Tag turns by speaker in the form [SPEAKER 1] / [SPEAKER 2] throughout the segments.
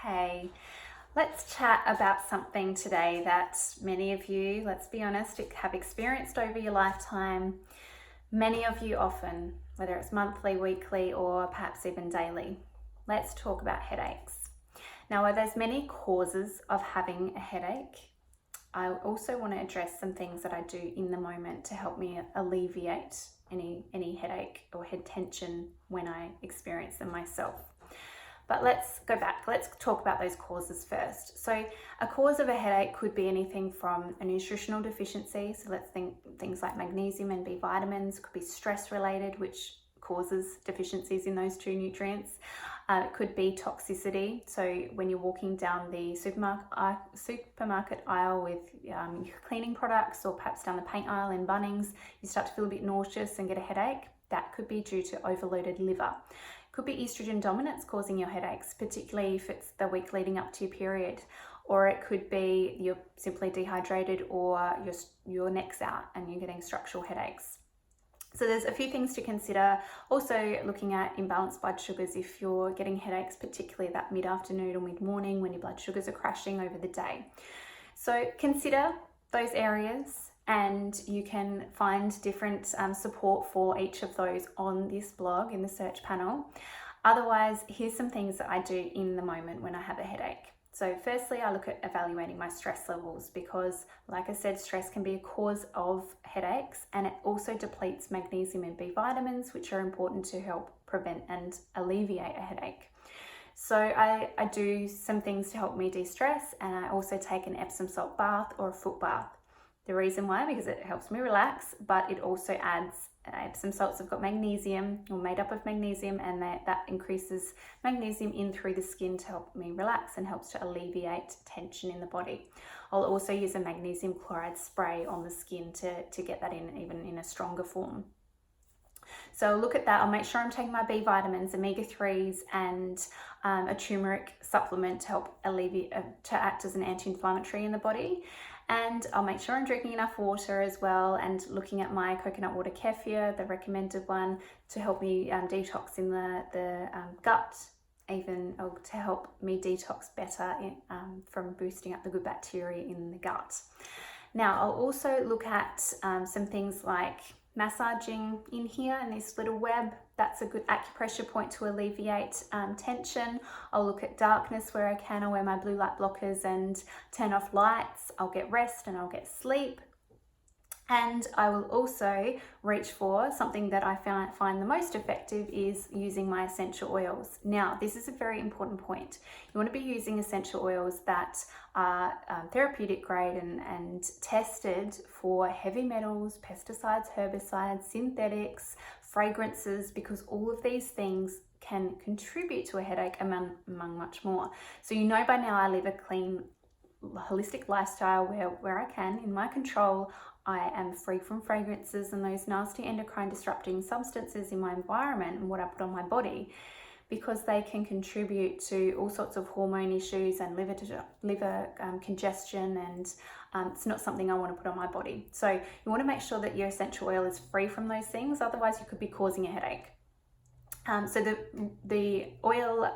[SPEAKER 1] Okay, let's chat about something today that many of you, let's be honest, have experienced over your lifetime. Many of you often, whether it's monthly, weekly, or perhaps even daily. Let's talk about headaches. Now, while there's many causes of having a headache, I also want to address some things that I do in the moment to help me alleviate any headache or head tension when I experience them myself. But let's go back. Let's talk about those causes first. So a cause of a headache could be anything from a nutritional deficiency. So let's think things like magnesium and B vitamins. It could be stress related, which causes deficiencies in those two nutrients. It could be toxicity. So when you're walking down the supermarket aisle with your cleaning products, or perhaps down the paint aisle in Bunnings, you start to feel a bit nauseous and get a headache. That could be due to overloaded liver. Could be estrogen dominance causing your headaches, particularly if it's the week leading up to your period, or it could be you're simply dehydrated, or your neck's out and you're getting structural headaches. So there's a few things to consider. Also looking at imbalanced blood sugars if you're getting headaches, particularly that mid-afternoon or mid-morning when your blood sugars are crashing over the day. So consider those areas, and you can find different support for each of those on this blog in the search panel. Otherwise, here's some things that I do in the moment when I have a headache. So firstly, I look at evaluating my stress levels because, like I said, stress can be a cause of headaches, and it also depletes magnesium and B vitamins, which are important to help prevent and alleviate a headache. So I do some things to help me de-stress, and I also take an Epsom salt bath or a foot bath. The reason why, because it helps me relax, but it also adds, Epsom salts have got magnesium, or made up of magnesium, and that increases magnesium in through the skin to help me relax and helps to alleviate tension in the body. I'll also use a magnesium chloride spray on the skin to get that in even in a stronger form. So I'll look at that. I'll make sure I'm taking my B vitamins, omega-3s, and a turmeric supplement to help alleviate, to act as an anti-inflammatory in the body. And I'll make sure I'm drinking enough water as well, and looking at my coconut water kefir, the recommended one, to help me detox in the gut, even to help me detox better from boosting up the good bacteria in the gut. Now, I'll also look at some things like massaging in here in this little web. That's a good acupressure point to alleviate tension. I'll look at darkness where I can. I'll wear my blue light blockers and turn off lights. I'll get rest and I'll get sleep. And I will also reach for something that I find the most effective is using my essential oils. Now, this is a very important point. You want to be using essential oils that are therapeutic grade and tested for heavy metals, pesticides, herbicides, synthetics, fragrances, because all of these things can contribute to a headache among much more. So you know by now I live a clean, holistic lifestyle where I can, in my control, I am free from fragrances and those nasty endocrine disrupting substances in my environment and what I put on my body, because they can contribute to all sorts of hormone issues and liver congestion, and it's not something I want to put on my body. So you want to make sure that your essential oil is free from those things, otherwise you could be causing a headache. So the oil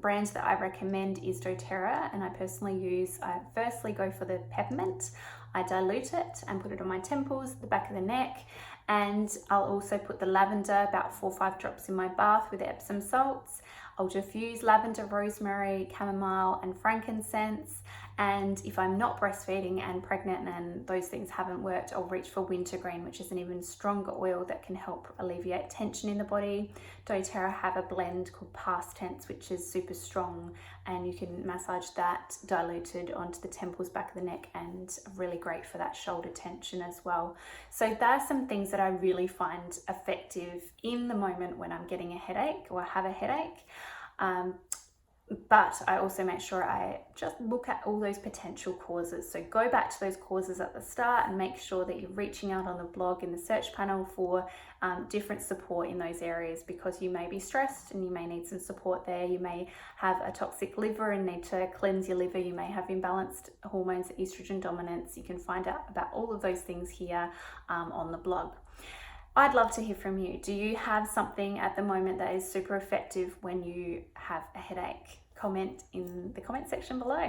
[SPEAKER 1] brand that I recommend is doTERRA, and I firstly go for the peppermint. I dilute it and put it on my temples, the back of the neck, and I'll also put the lavender, about 4 or 5 drops in my bath with the Epsom salts. I'll diffuse lavender, rosemary, chamomile, and frankincense. And if I'm not breastfeeding and pregnant and those things haven't worked, I'll reach for wintergreen, which is an even stronger oil that can help alleviate tension in the body. doTERRA have a blend called Past Tense, which is super strong, and you can massage that diluted onto the temples, back of the neck, and really great for that shoulder tension as well. So there are some things that I really find effective in the moment when I'm getting a headache or have a headache. But I also make sure I just look at all those potential causes. So go back to those causes at the start and make sure that you're reaching out on the blog in the search panel for different support in those areas, because you may be stressed and you may need some support there. You may have a toxic liver and need to cleanse your liver. You may have imbalanced hormones, estrogen dominance. You can find out about all of those things here on the blog. I'd love to hear from you. Do you have something at the moment that is super effective when you have a headache? comment in the comment section below.